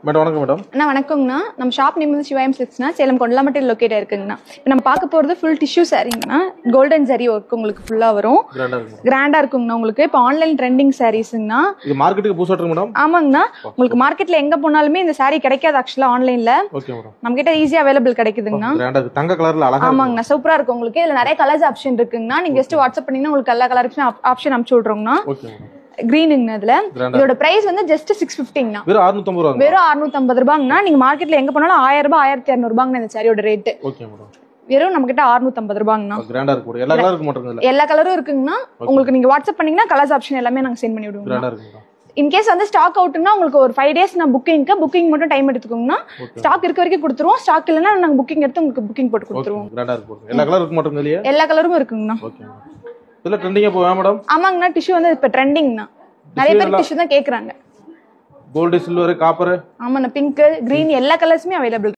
Madam வணக்கம் madam. அண்ணா வணக்கங்கண்ணா. நம்ம shop name வந்து சிவாயம் சில்க்ஸ்னா சேலம் கொண்டலாம்பட்டியில் லொக்கேட் ஆயிருக்குங்கண்ணா. இப்போ நம்ம பார்க்க போகிறது ஃபுல் டிஷ்யூ சாரீங்கண்ணா. கோல்டன் ஜரி ஒர்க் உங்களுக்கு ஃபுல்லாக வரும். கிராண்டாக இருக்குங்கண்ணா. உங்களுக்கு இப்போ ஆன்லைன் ட்ரெண்டிங் சாரீஸுங்கண்ணா. இது மார்க்கெட்டுக்கு புதுசாக இருக்கு மேடம். ஆமாங்கண்ணா. உங்களுக்கு மார்க்கெட்டில் எங்கே போனாலுமே இந்த சாரீ கிடைக்காது ஆக்சுவலாக ஆன்லைனில். Okay madam. நம்ம கிட்ட ஈஸியாக அவைலபிள் கிடைக்குதுங்கண்ணா. தங்க கலர்ல அழகா. ஆமாங்கண்ணா, சூப்பராக இருக்கும் உங்களுக்கு. இதில் நிறைய கலர்ஸ் ஆப்ஷன் இருக்குங்கண்ணா. நீங்கள் ஜஸ்ட் வாட்ஸ்அப் பண்ணீங்கன்னா உங்களுக்கு எல்லா கலர்ஸும் ஆப்ஷன் அனுப்பிச்சு விட்றோங்கண்ணா. Okay madam. கிரீனுங்கண்ணா. இதுல இதோட பிரைஸ் வந்து ஜஸ்ட் 650ங்கண்ணா. வெறும் 650 ரூபாய். வெறும் 650 ரூபாங்கண்ணா. நீங்க மார்க்கெட்ல எங்க போனாலும் 1000 ரூபாய் 1200 ரூபாங்கண்ணா இந்த சாரியோட ரேட். Okay madam. வெறும் நம்ம கிட்ட 650 ரூபாங்கண்ணா. கிராண்டா இருக்கு. எல்லா கலரும் மாட்டறதுல. எல்லா கலரும் இருக்குங்கண்ணா. உங்களுக்கு நீங்க வாட்ஸ்அப் பண்ணீங்கன்னா கலர்ஸ் ஆப்ஷன் எல்லாமே நாங்க சென்ட் பண்ணி விடுவோம். கிராண்டா இருக்கு. இன் கேஸ் வந்து ஸ்டாக் அவுட்னா உங்களுக்கு ஒரு 5 டேஸ் நான் புக்கிங் மட்டும் டைம் எடுத்துக்கோங்கண்ணா. ஸ்டாக் இருக்க வரைக்கும் கொடுத்துருவோம். ஸ்டாக் இல்லைன்னா நாங்க புக்கிங் எடுத்து உங்களுக்கு புக்கிங் போட்டு கொடுத்துருவோம். கிராண்டா இருக்கு. எல்லா கலரும் இருக்கு மாட்டறதுல. எல்லா கலரும் இருக்குங்கண்ணா. ஓகே. இதுல ட்ரெண்டிங்கா போவா மேடம்? ஆமாங்கண்ணா. டிஷ்யூ வந்து இப்ப ட்ரெண்டிங்ண்ணா. நிறைய பேர் டிஷ்யூ தான் கேக்குறாங்க. Gold, silver, copper. ஆமாண்ணா. பிங்க், கிரீன் எல்லா கலர்ஸுமே அவைலபிள்.